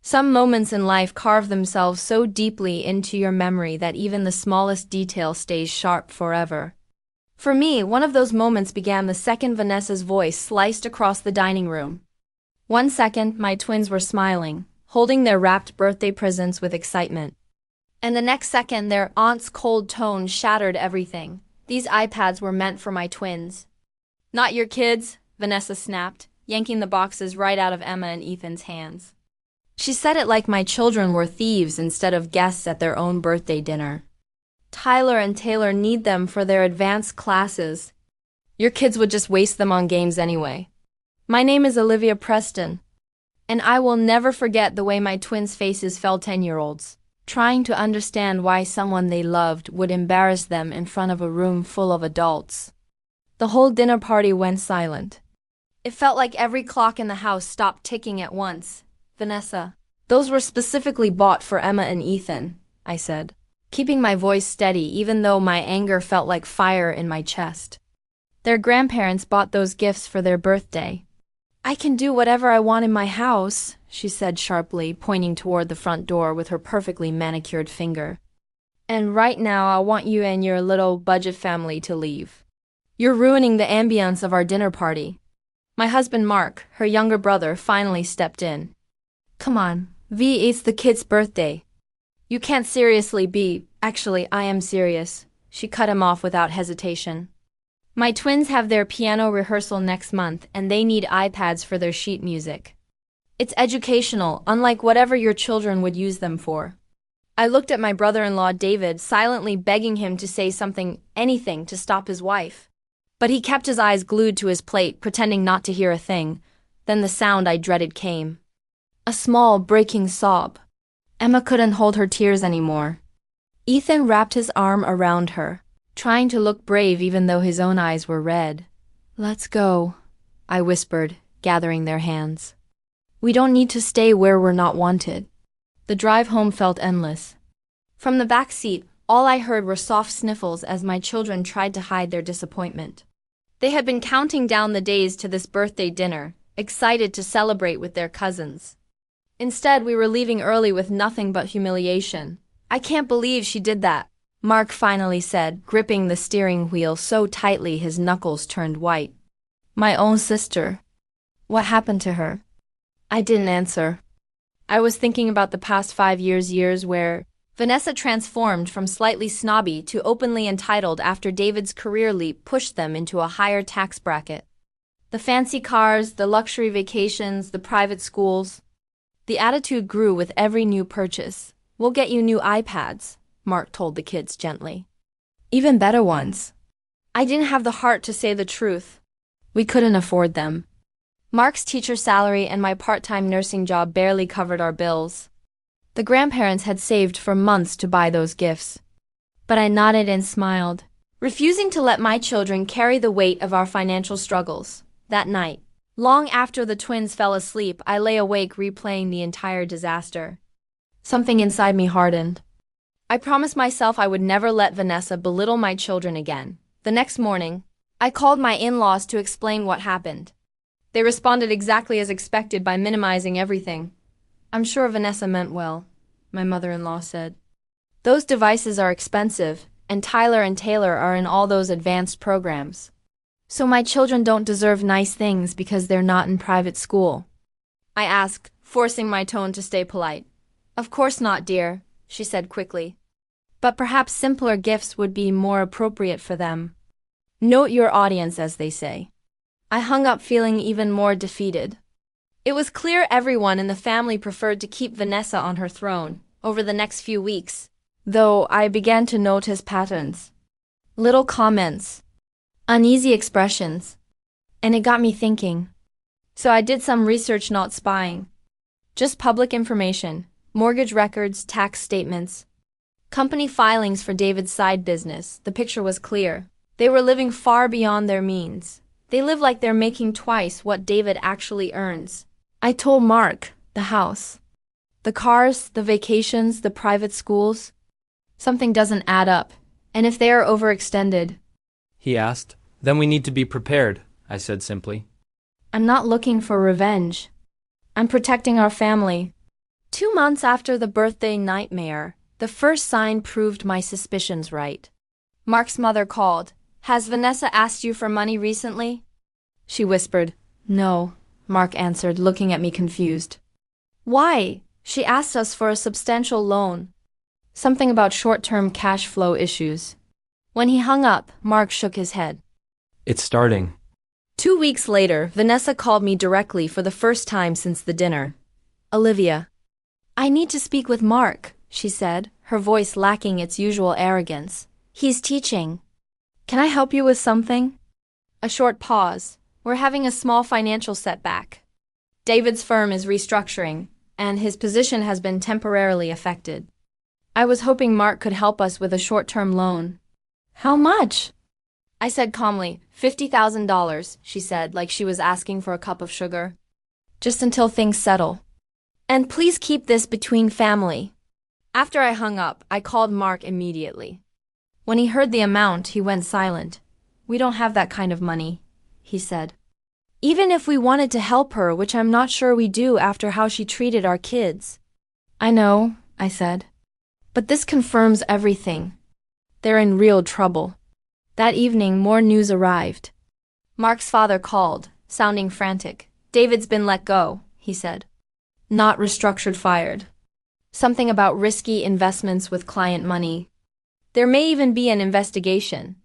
Some moments in life carve themselves so deeply into your memory that even the smallest detail stays sharp forever. For me, one of those moments began the second Vanessa's voice sliced across the dining room. 1 second, my twins were smiling, holding their wrapped birthday presents with excitement. And the next second, their aunt's cold tone shattered everything. These iPads were meant for my twins. Not your kids, Vanessa snapped, yanking the boxes right out of Emma and Ethan's hands. She said it like my children were thieves instead of guests at their own birthday dinner. Tyler and Taylor need them for their advanced classes. Your kids would just waste them on games anyway. My name is Olivia Preston, and I will never forget the way my twins' faces fell 10-year-olds, trying to understand why someone they loved would embarrass them in front of a room full of adults. The whole dinner party went silent. It felt like every clock in the house stopped ticking at once. Vanessa, those were specifically bought for Emma and Ethan, I said, keeping my voice steady even though my anger felt like fire in my chest. Their grandparents bought those gifts for their birthday. I can do whatever I want in my house, she said sharply, pointing toward the front door with her perfectly manicured finger. And right now I want you and your little budget family to leave. You're ruining the ambience of our dinner party. My husband Mark, her younger brother, finally stepped in. Come on, V, it's the kid's birthday. You can't seriously be. Actually, I am serious. She cut him off without hesitation. My twins have their piano rehearsal next month and they need iPads for their sheet music. It's educational, unlike whatever your children would use them for. I looked at my brother-in-law David, silently begging him to say something, anything, to stop his wife. But he kept his eyes glued to his plate, pretending not to hear a thing. Then the sound I dreaded came. A small, breaking sob. Emma couldn't hold her tears anymore. Ethan wrapped his arm around her, trying to look brave even though his own eyes were red. Let's go, I whispered, gathering their hands. We don't need to stay where we're not wanted. The drive home felt endless. From the back seat, all I heard were soft sniffles as my children tried to hide their disappointment. They had been counting down the days to this birthday dinner, excited to celebrate with their cousins. Instead, we were leaving early with nothing but humiliation. I can't believe she did that, Mark finally said, gripping the steering wheel so tightly his knuckles turned white. My own sister. What happened to her? I didn't answer. I was thinking about the past 5 years where Vanessa transformed from slightly snobby to openly entitled after David's career leap pushed them into a higher tax bracket. The fancy cars, the luxury vacations, the private schools. The attitude grew with every new purchase. We'll get you new iPads, Mark told the kids gently. Even better ones. I didn't have the heart to say the truth. We couldn't afford them. Mark's teacher salary and my part-time nursing job barely covered our bills. The grandparents had saved for months to buy those gifts. But I nodded and smiled, refusing to let my children carry the weight of our financial struggles. That night, long after the twins fell asleep, I lay awake replaying the entire disaster. Something inside me hardened. I promised myself I would never let Vanessa belittle my children again. The next morning, I called my in-laws to explain what happened. They responded exactly as expected by minimizing everything. I'm sure Vanessa meant well, my mother-in-law said. Those devices are expensive, and Tyler and Taylor are in all those advanced programs. So my children don't deserve nice things because they're not in private school. I asked, forcing my tone to stay polite. Of course not, dear, she said quickly. But perhaps simpler gifts would be more appropriate for them. Note your audience, as they say. I hung up feeling even more defeated. It was clear everyone in the family preferred to keep Vanessa on her throne over the next few weeks, though I began to notice patterns. Little comments. Uneasy expressions. And it got me thinking. So I did some research, not spying. Just public information, mortgage records, tax statements, company filings for David's side business. The picture was clear. They were living far beyond their means. They live like they're making twice what David actually earns. I told Mark, the house, the cars, the vacations, the private schools. Something doesn't add up. And if they are overextended, he asked. Then we need to be prepared, I said simply. I'm not looking for revenge. I'm protecting our family. 2 months after the birthday nightmare, the first sign proved my suspicions right. Mark's mother called. "Has Vanessa asked you for money recently?" She whispered. "No," Mark answered, looking at me confused. "Why? She asked us for a substantial loan." Something about short-term cash flow issues. When he hung up, Mark shook his head. It's starting. 2 weeks later, Vanessa called me directly for the first time since the dinner. "Olivia, I need to speak with Mark," she said, her voice lacking its usual arrogance. "He's teaching. Can I help you with something?" A short pause. "We're having a small financial setback. David's firm is restructuring, and his position has been temporarily affected. I was hoping Mark could help us with a short-term loan." "How much?" I said calmly. $50,000, she said, like she was asking for a cup of sugar. "Just until things settle. And please keep this between family." After I hung up, I called Mark immediately. When he heard the amount, he went silent. "We don't have that kind of money," he said. "Even if we wanted to help her, which I'm not sure we do after how she treated our kids." "I know," I said. "But this confirms everything. They're in real trouble." That evening, more news arrived. Mark's father called, sounding frantic. "David's been let go," he said. "Not restructured, fired. Something about risky investments with client money. There may even be an investigation."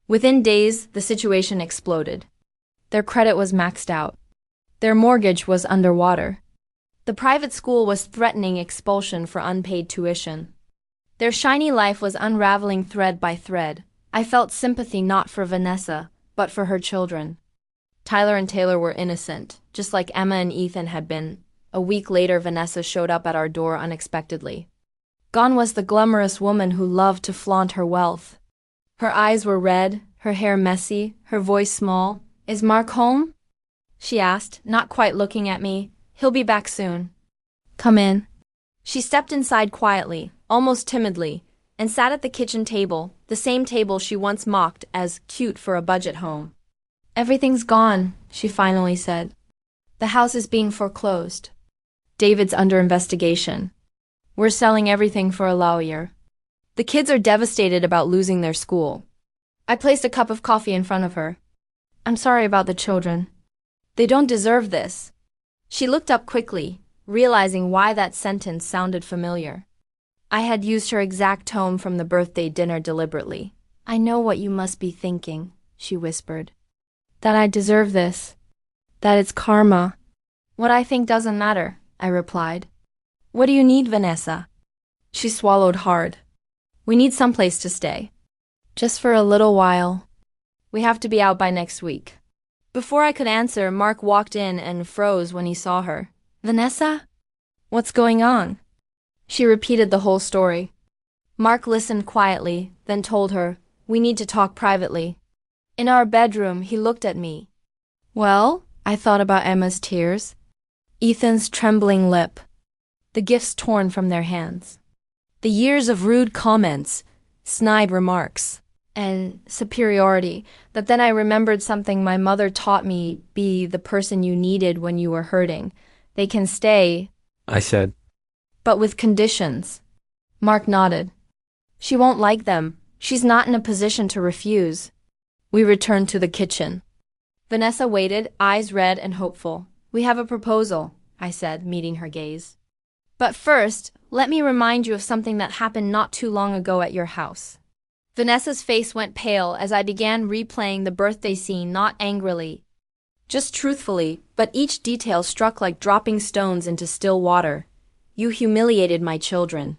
Within days, the situation exploded. Their credit was maxed out. Their mortgage was underwater. The private school was threatening expulsion for unpaid tuition. Their shiny life was unraveling thread by thread. I felt sympathy not for Vanessa, but for her children. Tyler and Taylor were innocent, just like Emma and Ethan had been. A week later, Vanessa showed up at our door unexpectedly. Gone was the glamorous woman who loved to flaunt her wealth. Her eyes were red, her hair messy, her voice small. "Is Mark home?" she asked, not quite looking at me. "He'll be back soon." "Come in." She stepped inside quietly, almost timidly, and sat at the kitchen table, the same table she once mocked as cute for a budget home. "Everything's gone," she finally said. "The house is being foreclosed. David's under investigation. We're selling everything for a lawyer. The kids are devastated about losing their school." I placed a cup of coffee in front of her. "I'm sorry about the children. They don't deserve this." She looked up quickly, realizing why that sentence sounded familiar. I had used her exact tone from the birthday dinner deliberately. "I know what you must be thinking," she whispered. "That I deserve this. That it's karma." "What I think doesn't matter," I replied. "What do you need, Vanessa?" She swallowed hard. "We need someplace to stay. Just for a little while. We have to be out by next week." Before I could answer, Mark walked in and froze when he saw her. "Vanessa? What's going on?" She repeated the whole story. Mark listened quietly, then told her, "We need to talk privately." In our bedroom, he looked at me. "Well?" I thought about Emma's tears, Ethan's trembling lip, the gifts torn from their hands, the years of rude comments, snide remarks, and superiority. But then I remembered something my mother taught me: be the person you needed when you were hurting. They can stay, I said. but with conditions. Mark nodded. "She won't like them. She's not in a position to refuse." We returned to the kitchen. Vanessa waited, eyes red and hopeful. "We have a proposal," I said, meeting her gaze. "But first, let me remind you of something that happened not too long ago at your house." Vanessa's face went pale as I began replaying the birthday scene, not angrily, just truthfully, but each detail struck like dropping stones into still water. "You humiliated my children.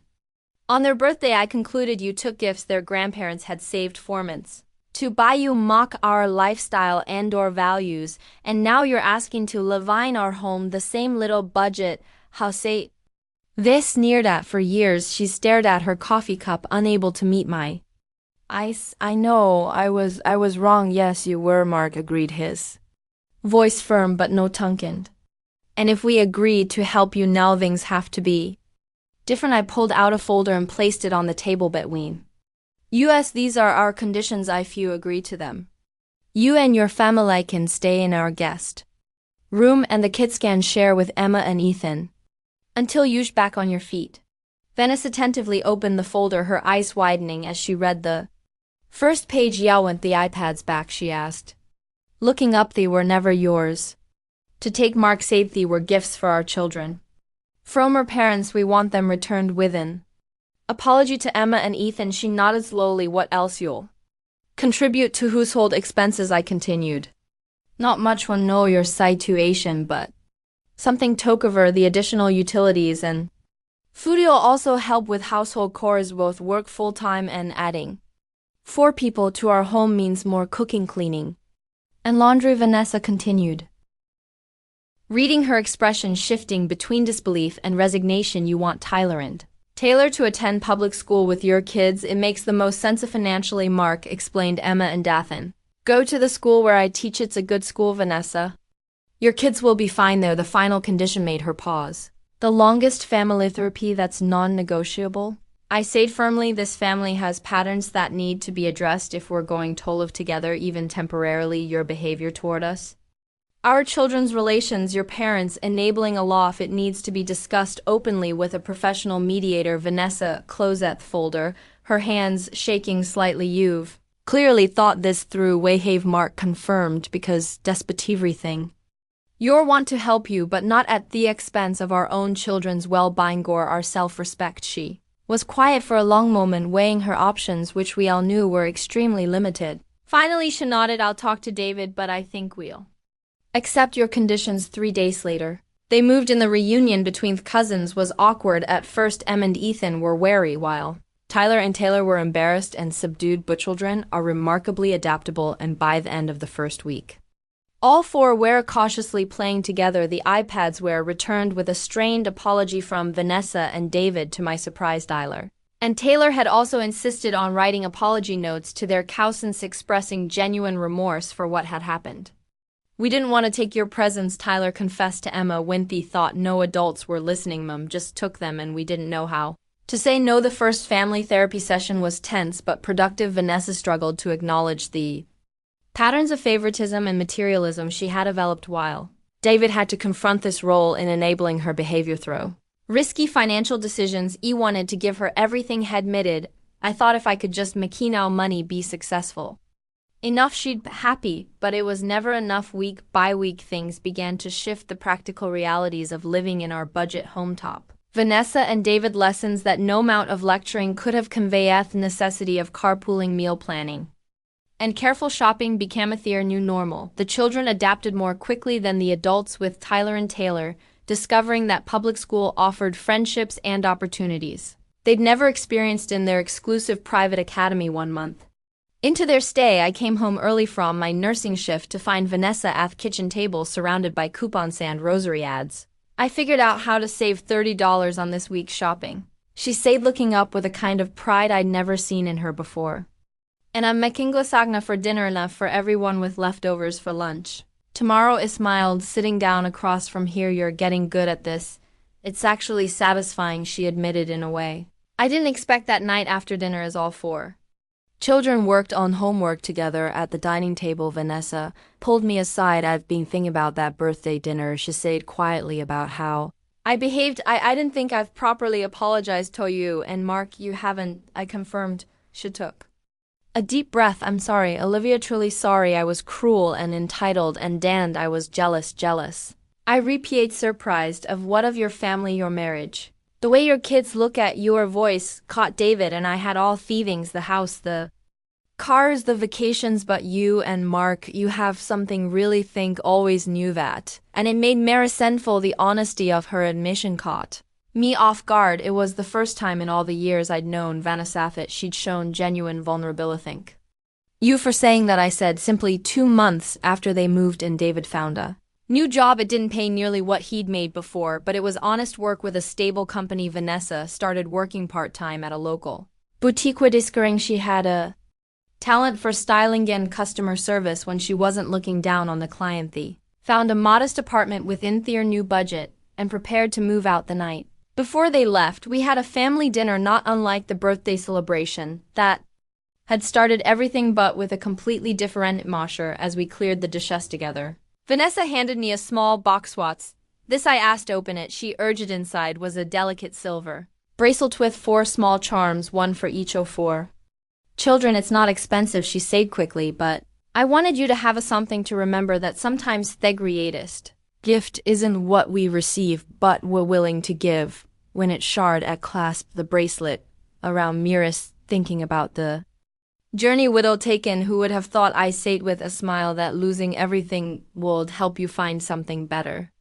On their birthday, I concluded you took gifts their grandparents had saved for months to buy you mock our lifestyle and/or values, and now you're asking to levine our home the same little budget house. This sneered at for years. She stared at her coffee cup, unable to meet my eyes. "I know, I was wrong." "Yes, you were," Mark agreed, his voice firm but no tongue-in. "And if we agreed to help you, now things have to be different." I pulled out a folder and placed it on the table between us. "These are our conditions if you agree to them. You and your family can stay in our guest room, and the kids can share with Emma and Ethan Until you're back on your feet. Venice attentively opened the folder, her eyes widening as she read the first page. "Yeah, went the iPads back?" she asked. Looking up, "They were never yours. To take, Mark said they were gifts for our children. From our parents, we want them returned within. Apology to Emma and Ethan." She nodded slowly. "What else you'll contribute to household expenses?" I continued. "Not much when know your situation, but something took over the additional utilities and food. You'll also help with household chores, both work full-time and adding 4 people to our home means more cooking, cleaning, and laundry," Vanessa continued, reading her expression shifting between disbelief and resignation. "You want Tyler and Taylor to attend public school with your kids. It makes the most sense financially," Mark explained. "Emma and Dathan go to the school where I teach. It's a good school, Vanessa. Your kids will be fine there." The final condition made her pause. "The longest family therapy, that's non-negotiable?" I said firmly. "This family has patterns that need to be addressed if we're going to live together, even temporarily. Your behavior toward us, our children's relations, your parents, enabling a law if it needs to be discussed openly with a professional mediator." Vanessa closed that folder, her hands shaking slightly. "You've clearly thought this through," Wayhave Mark confirmed, "because despite everything, you want to help you, but not at the expense of our own children's well-being or our self-respect." She was quiet for a long moment, weighing her options, which we all knew were extremely limited. Finally she nodded. "I'll talk to David, but I think we'll accept your conditions." 3 days later, they moved in. The reunion between cousins was awkward at first. Em and Ethan were wary, while Tyler and Taylor were embarrassed and subdued. But children are remarkably adaptable, and by the end of the first week, all 4 were cautiously playing together. The iPads were returned with a strained apology from Vanessa and David. To my surprise, Tyler and Taylor had also insisted on writing apology notes to their cousins expressing genuine remorse for what had happened. "We didn't want to take your presents," Tyler confessed to Emma, when they thought no adults were listening. "Mom just took them and we didn't know how to say no." The first family therapy session was tense but productive. Vanessa struggled to acknowledge the patterns of favoritism and materialism she had developed, while David had to confront this role in enabling her behavior through risky financial decisions. "He wanted to give her everything," he admitted. "I thought if I could just make enough money, be successful enough, she'd be happy, but it was never enough." Week by week, things began to shift. The practical realities of living in our budget home top Vanessa and David lessons that no amount of lecturing could have conveyed. The necessity of carpooling, meal planning, and careful shopping became their new normal. The children adapted more quickly than the adults, with Tyler and Taylor discovering that public school offered friendships and opportunities they'd never experienced in their exclusive private academy. 1 month into their stay, I came home early from my nursing shift to find Vanessa at the kitchen table surrounded by coupons and rosary ads. "I figured out how to save $30 on this week's shopping," she said, looking up with a kind of pride I'd never seen in her before. "And I'm making lasagna for dinner, enough for everyone with leftovers for lunch tomorrow." I smiled, sitting down across from here. "You're getting good at this. It's actually satisfying," she admitted in a way I didn't expect. That night after dinner, as all 4 children worked on homework together at the dining table, Vanessa pulled me aside. "I've been thinking about that birthday dinner," she said quietly, "about how I behaved. I didn't think I've properly apologized to you, and Mark, you haven't," I confirmed. She took a deep breath. "I'm sorry, Olivia, truly sorry. I was cruel and entitled, and damned I was jealous. I repeat, surprised. Of what? Of your family, your marriage, the way your kids look at your voice caught David and I had all thievings, the house, the cars, the vacations, but you and Mark, you have something really think always knew that." And it made Mary resentful. The honesty of her admission caught me off guard. It was the first time in all the years I'd known Vanessa that she'd shown genuine vulnerability. "Thank you for saying that," I said, simply 2 months after they moved in. David found a new job. It didn't pay nearly what he'd made before, but it was honest work with a stable company. Vanessa started working part-time at a local boutique, discovering she had a talent for styling and customer service when she wasn't looking down on the client. They found a modest apartment within their new budget and prepared to move out the night before they left. We had a family dinner not unlike the birthday celebration that had started everything, but with a completely different atmosphere as we cleared the dishes together. Vanessa handed me a small box. "What's This I asked open it, she urged inside was a delicate silver bracelet with 4 small charms, one for each o' 4. Children, it's not expensive, she said quickly, but I wanted you to have a something to remember that sometimes the greatest gift isn't what we receive, but we're willing to give. When it shard at clasped the bracelet around Miras, thinking about the journey widow taken, who would have thought I said with a smile that losing everything would help you find something better.